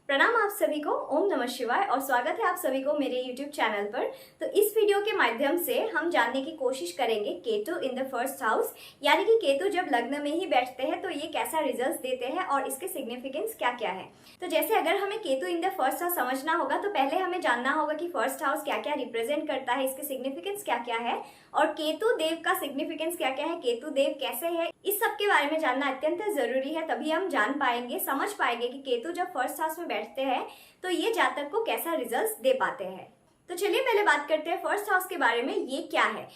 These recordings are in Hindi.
प्रणाम आप सभी को, ओम नमः शिवाय और स्वागत है आप सभी को मेरे YouTube चैनल पर। तो इस वीडियो के माध्यम से हम जानने की कोशिश करेंगे Ketu in the first house, यानी कि केतु जब लग्न में ही बैठते हैं तो ये कैसा रिजल्ट देते हैं और इसके सिग्निफिकेंस क्या क्या है। तो जैसे अगर हमें Ketu in the first house समझना होगा तो पहले हमें जानना होगा कि फर्स्ट हाउस क्या क्या रिप्रेजेंट करता है, इसके सिग्निफिकेंस क्या क्या है और केतु देव का सिग्निफिकेंस क्या क्या है, केतु देव कैसे है, इस सब के बारे में जानना अत्यंत जरूरी है। तभी हम जान पाएंगे, समझ पाएंगे कि केतु जब फर्स्ट हाउस में बैठते हैं तो ये जातक को कैसा रिजल्ट दे पाते हैं। तो चलिए पहले बात करते हैं फर्स्ट हाउस के बारे में, ये क्या है।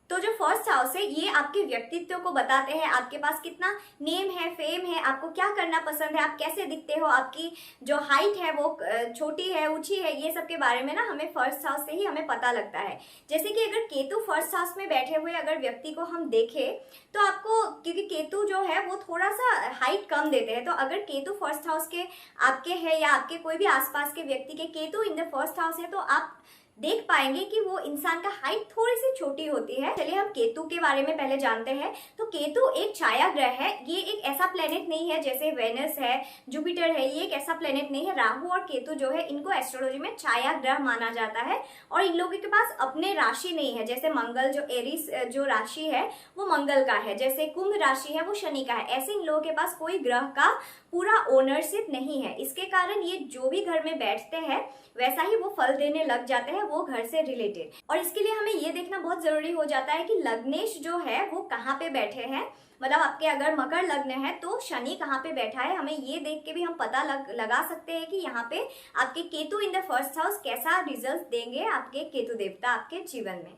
तो जो फर्स्ट हाउस है ये आपके व्यक्तित्व को बताते हैं, आपके पास कितना नेम है, फेम है, आपको क्या करना पसंद है, आप कैसे दिखते हो, आपकी जो हाइट है वो छोटी है, ऊंची है, ये सब के बारे में ना हमें फर्स्ट हाउस से ही हमें पता लगता है। जैसे कि अगर केतु फर्स्ट हाउस में बैठे हुए अगर व्यक्ति को हम देखें तो आपको, क्योंकि केतु जो है वो थोड़ा सा हाइट कम देते हैं, तो अगर केतु फर्स्ट हाउस के आपके है या आपके कोई भी आसपास के व्यक्ति के Ketu in the first house है तो आप देख पाएंगे कि वो इंसान का हाइट थोड़ी सी छोटी होती है। चलिए हम केतु के बारे में पहले जानते हैं। तो केतु एक छाया ग्रह है, ये एक ऐसा प्लेनेट नहीं है जैसे वेनस है, जुपिटर है, ये एक ऐसा प्लेनेट नहीं है। राहु और केतु जो है इनको एस्ट्रोलॉजी में छाया ग्रह माना जाता है और इन लोगों के पास अपने राशि नहीं है। जैसे मंगल जो एरीज जो राशि है वो मंगल का है, जैसे कुंभ राशि है वो शनि का है, ऐसे इन लोगों के पास कोई ग्रह का पूरा ओनरशिप नहीं है। इसके कारण ये जो भी घर में बैठते हैं वैसा ही वो फल देने लग जाते हैं, वो घर से रिलेटेड। और इसके लिए हमें ये देखना बहुत जरूरी हो जाता है कि लग्नेश जो है वो कहाँ पे बैठे हैं। मतलब आपके अगर मकर लग्न है तो शनि कहाँ पे बैठा है, हमें ये देख के भी हम पता लगा सकते हैं कि यहाँ पे आपके Ketu in the first house कैसा रिजल्ट देंगे आपके केतु देवता आपके जीवन में।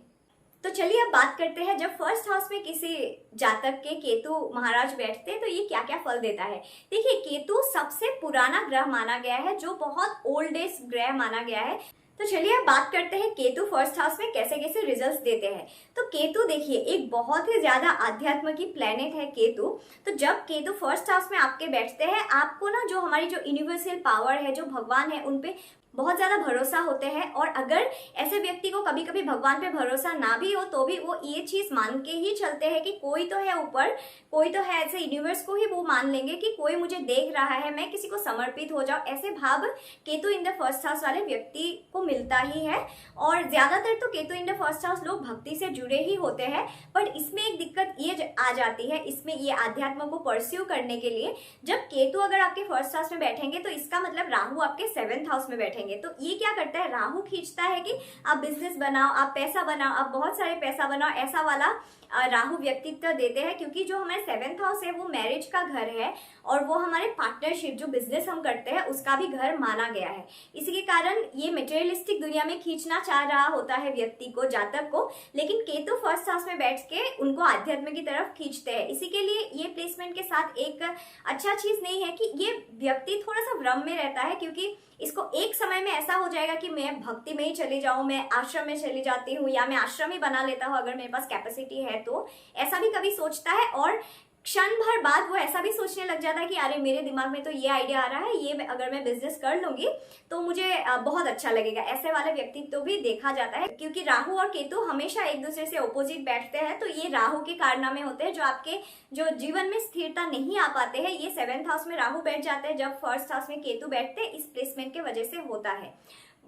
तो चलिए अब बात करते हैं, जब फर्स्ट हाउस में किसी जातक के केतु महाराज बैठते हैं तो ये क्या क्या फल देता है। देखिए केतु सबसे पुराना ग्रह माना गया है, जो बहुत ओल्डेस्ट ग्रह माना गया है। तो चलिए अब बात करते हैं केतु फर्स्ट हाउस में कैसे कैसे रिजल्ट्स देते हैं। तो केतु देखिए एक बहुत ही ज्यादा आध्यात्म की प्लेनेट है केतु। तो जब केतु फर्स्ट हाउस में आपके बैठते हैं, आपको ना जो हमारी जो यूनिवर्सल पावर है, जो भगवान है, उनपे बहुत ज्यादा भरोसा होते हैं। और अगर ऐसे व्यक्ति को कभी कभी भगवान पे भरोसा ना भी हो तो भी वो ये चीज मान के ही चलते हैं कि कोई तो है ऊपर, कोई तो है, ऐसे यूनिवर्स को ही वो मान लेंगे कि कोई मुझे देख रहा है, मैं किसी को समर्पित हो जाऊं, ऐसे भाव Ketu in the first house वाले व्यक्ति को मिलता ही है। और ज्यादातर तो Ketu in the first house लोग भक्ति से जुड़े ही होते हैं। पर इसमें एक दिक्कत ये आ जाती है, इसमें ये आध्यात्म को परस्यू करने के लिए जब केतु अगर आपके फर्स्ट हाउस में बैठेंगे तो इसका मतलब राहु आपके 7th हाउस में बैठेंगे। तो ये क्या करता है, राहु खींचता है कि आप बिजनेस बनाओ, आप पैसा बनाओ, आप बहुत सारे पैसा बनाओ, ऐसा वाला राहु व्यक्तित्व देते हैं। क्योंकि जो हमारे 7th हाउस है वो मैरिज का घर है और वो हमारे पार्टनरशिप, जो बिजनेस हम करते हैं, उसका भी घर माना गया है। इसी के कारण ये मटेरियलिस्टिक दुनिया में खींचना चाह रहा होता है व्यक्ति को, जातक को, लेकिन केतु फर्स्ट हाउस में बैठ के उनको आध्यात्म की तरफ खींचते हैं। इसी के लिए ये प्लेसमेंट के साथ एक अच्छा चीज नहीं है कि ये व्यक्ति थोड़ा सा भ्रम में रहता है, क्योंकि इसको एक समय में ऐसा हो जाएगा कि मैं भक्ति में ही चली जाऊं, मैं आश्रम में चली जाती हूँ या मैं आश्रम ही बना लेता हूँ अगर मेरे पास कैपेसिटी है तो, ऐसा भी कभी सोचता है। और क्षण भर बाद वो ऐसा भी सोचने लग जाता है कि अरे मेरे दिमाग में तो ये आइडिया आ रहा है, ये अगर मैं बिजनेस कर लूंगी तो मुझे बहुत अच्छा लगेगा। ऐसे वाले व्यक्तित्व तो भी देखा जाता है, क्योंकि राहु और केतु हमेशा एक दूसरे से ऑपोजिट बैठते हैं। तो ये राहु के कारनामे होते हैं जो आपके जो जीवन में स्थिरता नहीं आ पाते हैं। ये 7th हाउस में राहु बैठ जाते हैं जब फर्स्ट हाउस में केतु बैठते हैं, इस प्लेसमेंट के वजह से होता है।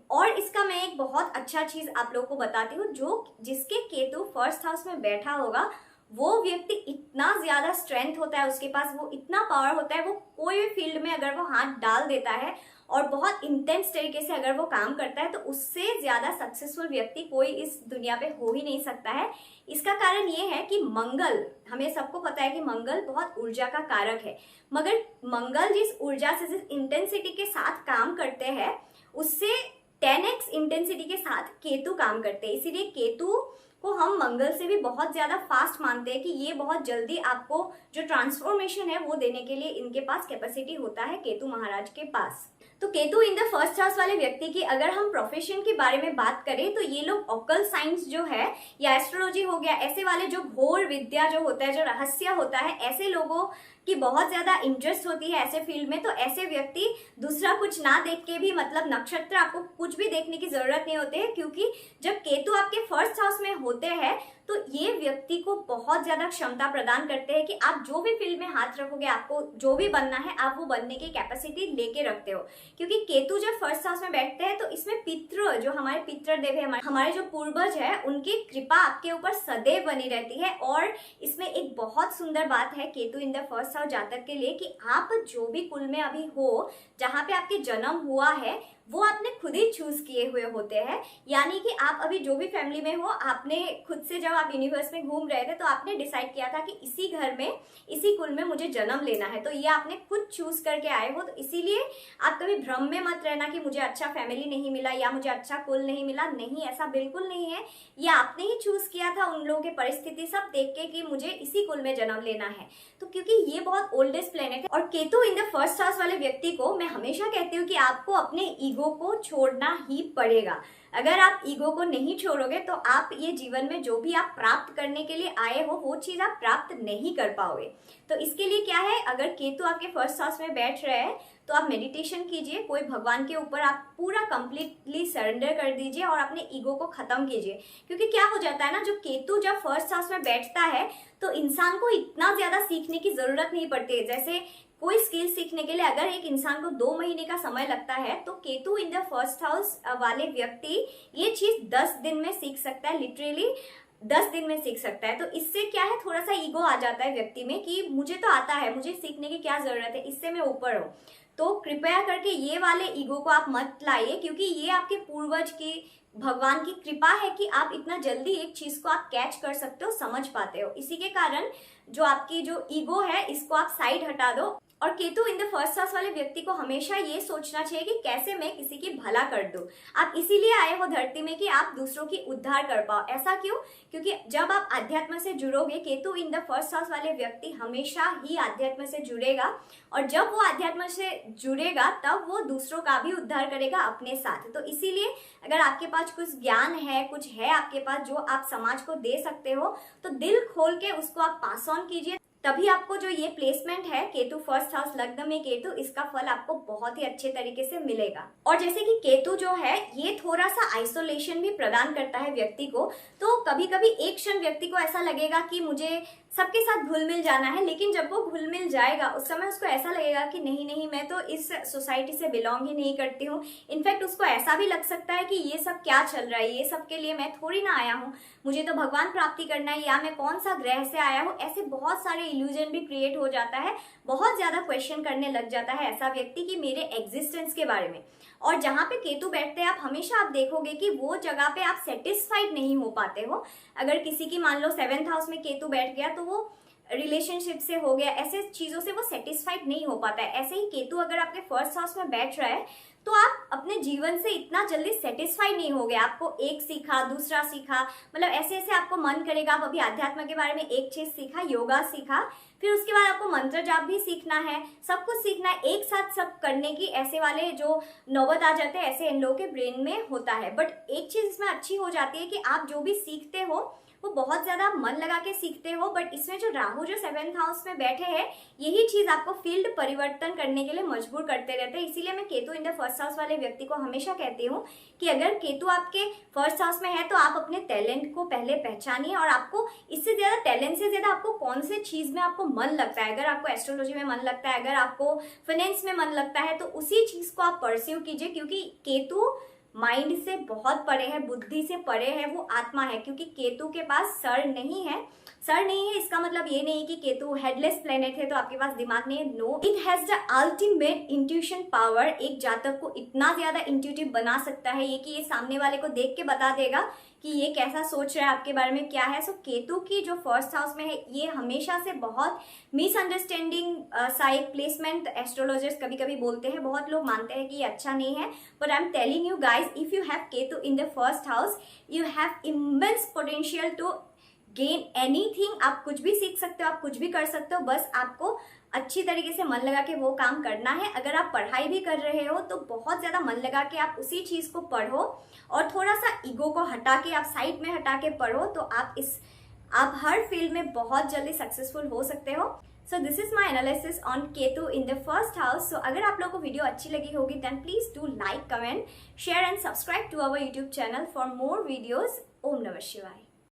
और इसका मैं एक बहुत अच्छा चीज आप लोगों को बताती हूँ, जो जिसके केतु फर्स्ट हाउस में बैठा होगा वो व्यक्ति इतना ज्यादा स्ट्रेंथ होता है उसके पास, वो इतना पावर होता है, वो कोई भी फील्ड में अगर वो हाथ डाल देता है और बहुत इंटेंस तरीके से अगर वो काम करता है तो उससे ज्यादा सक्सेसफुल व्यक्ति कोई इस दुनिया पे हो ही नहीं सकता है। इसका कारण ये है कि मंगल, हमें सबको पता है कि मंगल बहुत ऊर्जा का कारक है, मगर मंगल जिस ऊर्जा से, जिस इंटेंसिटी के साथ काम करते हैं, उससे 10x इंटेंसिटी के साथ केतु काम करते हैं। इसीलिए केतु को हम मंगल से भी बहुत ज्यादा फास्ट मानते हैं कि ये बहुत जल्दी आपको जो ट्रांसफॉर्मेशन है वो देने के लिए इनके पास कैपेसिटी होता है, केतु महाराज के पास। तो Ketu in the first house वाले व्यक्ति की अगर हम प्रोफेशन के बारे में बात करें तो ये लोग ऑकल साइंस जो है या एस्ट्रोलॉजी हो गया, ऐसे वाले जो घोर विद्या जो होता है, जो रहस्य होता है, ऐसे लोगों की बहुत ज्यादा इंटरेस्ट होती है ऐसे फील्ड में। तो ऐसे व्यक्ति दूसरा कुछ ना देख के भी, मतलब नक्षत्र आपको कुछ भी देखने की जरूरत नहीं होती है, क्योंकि जब केतु आपके फर्स्ट हाउस में होते हैं तो ये व्यक्ति को बहुत ज्यादा क्षमता प्रदान करते हैं कि आप जो भी फील्ड में हाथ रखोगे, आपको जो भी बनना है आप वो बनने की कैपेसिटी लेके रखते हो। क्योंकि केतु जब फर्स्ट हाउस में बैठते हैं तो इसमें पितृ, जो हमारे पितृदेव है, हमारे जो पूर्वज है, उनकी कृपा आपके ऊपर सदैव बनी रहती है। और इसमें एक बहुत सुंदर बात है Ketu in the first house जातक के लिए कि आप जो भी कुल में अभी हो, जहां पे आपके जन्म हुआ है, वो आपने खुद ही चूज किए हुए होते हैं। यानी कि आप अभी जो भी फैमिली में हो, आपने खुद से, जब आप यूनिवर्स में घूम रहे थे तो आपने डिसाइड किया था कि इसी घर में, इसी कुल में मुझे जन्म लेना है। तो ये आपने खुद चूज करके आए हो। तो इसीलिए आप कभी भ्रम में मत रहना कि मुझे अच्छा फैमिली नहीं मिला या मुझे अच्छा कुल नहीं मिला। नहीं, ऐसा बिल्कुल नहीं है। ये आपने ही चूज किया था उन लोगों की परिस्थिति सब देख के कि मुझे इसी कुल में जन्म लेना है। तो क्योंकि ये बहुत ओल्डेस्ट प्लेनेट है, और Ketu in the first house वाले व्यक्ति को मैं हमेशा कहती हूँ कि आपको अपने ईगो को छोड़ना ही पड़ेगा। अगर आप ईगो को नहीं छोड़ोगे तो आप ये जीवन में जो भी आप प्राप्त करने के लिए आए हो, वो चीज आप प्राप्त नहीं कर पाओगे। तो इसके लिए क्या है, अगर केतु आपके फर्स्ट हाउस में बैठ रहे हैं तो आप मेडिटेशन कीजिए, कोई भगवान के ऊपर आप पूरा कंप्लीटली सरेंडर कर दीजिए और अपने ईगो को खत्म कीजिए। क्योंकि क्या हो जाता है ना, जो केतु जब फर्स्ट हाउस में बैठता है तो इंसान को इतना ज्यादा सीखने की जरूरत नहीं पड़ती है। जैसे कोई स्किल सीखने के लिए अगर एक इंसान को 2 महीने का समय लगता है, तो Ketu in the first house वाले व्यक्ति ये चीज 10 दिन में सीख सकता है। लिटरली 10 दिन में सीख सकता है। तो इससे क्या है, थोड़ा सा ईगो आ जाता है व्यक्ति में कि मुझे तो आता है, मुझे सीखने की क्या जरूरत है, इससे मैं ऊपर हूँ। तो कृपया करके ये वाले ईगो को आप मत लाइए, क्योंकि ये आपके पूर्वज की, भगवान की कृपा है कि आप इतना जल्दी एक चीज को आप कैच कर सकते हो, समझ पाते हो। इसी के कारण जो आपकी जो ईगो है, इसको आप साइड हटा दो। और Ketu in the first house वाले व्यक्ति को हमेशा ये सोचना चाहिए कि कैसे मैं किसी की भला कर दूं। आप इसीलिए आए हो धरती में कि आप दूसरों की उद्धार कर पाओ। ऐसा क्यों? क्योंकि जब आप अध्यात्म से जुड़ोगे, Ketu in the first house वाले व्यक्ति हमेशा ही अध्यात्म से जुड़ेगा, और जब वो अध्यात्म से जुड़ेगा तब वो दूसरों का भी उद्धार करेगा अपने साथ। तो इसीलिए अगर आपके पास कुछ ज्ञान है, कुछ है आपके पास जो आप समाज को दे सकते हो, तो दिल खोल के उसको आप पास ऑन कीजिए। तभी आपको जो ये प्लेसमेंट है केतु फर्स्ट हाउस लग्न में केतु, इसका फल आपको बहुत ही अच्छे तरीके से मिलेगा। और जैसे कि केतु जो है ये थोड़ा सा आइसोलेशन भी प्रदान करता है व्यक्ति को। तो कभी कभी एक क्षण व्यक्ति को ऐसा लगेगा कि मुझे सबके साथ घुल मिल जाना है, लेकिन जब वो घुल मिल जाएगा उस समय उसको ऐसा लगेगा कि नहीं नहीं, मैं तो इस सोसाइटी से बिलोंग ही नहीं करती हूँ। इनफैक्ट उसको ऐसा भी लग सकता है कि ये सब क्या चल रहा है, ये सब के लिए मैं थोड़ी ना आया हूँ, मुझे तो भगवान प्राप्ति करना है, या मैं कौन सा ग्रह से आया हूँ। ऐसे बहुत सारे इल्यूजन भी क्रिएट हो जाता है, बहुत ज्यादा क्वेश्चन करने लग जाता है ऐसा व्यक्ति कि मेरे एग्जिस्टेंस के बारे में। और जहां पे केतु बैठते हैं आप हमेशा आप देखोगे कि वो जगह पे आप सेटिस्फाइड नहीं हो पाते हो। अगर किसी की मान लो 7th हाउस में केतु बैठ गया तो वो रिलेशनशिप से हो गया, ऐसे चीजों से वो सेटिस्फाइड नहीं हो पाता है। ऐसे ही केतु अगर आपके फर्स्ट हाउस में बैठ रहा है तो आप अपने जीवन से इतना जल्दी सेटिस्फाई नहीं होगे। आपको एक सीखा, दूसरा सीखा, मतलब ऐसे ऐसे आपको मन करेगा। आप अभी अध्यात्म के बारे में एक चीज सीखा, योगा सीखा, फिर उसके बाद आपको मंत्र जाप भी सीखना है, सब कुछ सीखना है, एक साथ सब करने की ऐसे वाले जो नौबत आ जाते हैं, ऐसे इन लोगों के ब्रेन में होता है। बट एक चीज इसमें अच्छी हो जाती है कि आप जो भी सीखते हो वो बहुत ज्यादा मन लगा के सीखते हो। बट इसमें जो राहु जो 7th हाउस में बैठे हैं, यही चीज आपको फील्ड परिवर्तन करने के लिए मजबूर करते रहते हैं। इसीलिए मैं Ketu in the first house वाले व्यक्ति को हमेशा कहती हूँ कि अगर केतु आपके फर्स्ट हाउस में है तो आप अपने टैलेंट को पहले पहचानिए, और आपको इससे ज्यादा टैलेंट से ज्यादा आपको कौन से चीज में आपको मन लगता है। अगर आपको एस्ट्रोलॉजी में मन लगता है, अगर आपको फाइनेंस में मन लगता है, तो उसी चीज को आप परस्यू कीजिए। क्योंकि केतु माइंड से बहुत परे है, बुद्धि से परे है, वो आत्मा है। क्योंकि केतु के पास सर नहीं है। सर नहीं है इसका मतलब ये नहीं कि केतु हेडलेस प्लेनेट है तो आपके पास दिमाग नहीं है। No, it has the ultimate intuition power. एक जातक को इतना ज्यादा इंट्यूटिव बना सकता है ये कि ये सामने वाले को देख के बता देगा कि ये कैसा सोच रहा है आपके बारे में, क्या है। सो केतु की जो फर्स्ट हाउस में है, ये हमेशा से बहुत मिसअंडरस्टैंडिंग सा एक प्लेसमेंट एस्ट्रोलॉजर्स कभी कभी बोलते हैं। बहुत लोग मानते हैं कि ये अच्छा नहीं है, but I am telling you guys, if you have Ketu in the first house, you have immense potential to gain anything. आप कुछ भी सीख सकते हो, आप कुछ भी कर सकते हो, बस आपको अच्छी तरीके से मन लगा के वो काम करना है। अगर आप पढ़ाई भी कर रहे हो तो बहुत ज्यादा मन लगा के आप उसी चीज को पढ़ो, और थोड़ा सा ईगो को हटा के आप साइड में हटा के पढ़ो, तो आप हर फील्ड में बहुत जल्दी सक्सेसफुल हो सकते हो। So this is my analysis on Ketu in the first house. So अगर आप लोगों को वीडियो अच्छी लगी होगी then please do like, comment, share and subscribe to our YouTube channel for more videos. ओम नमः शिवाय।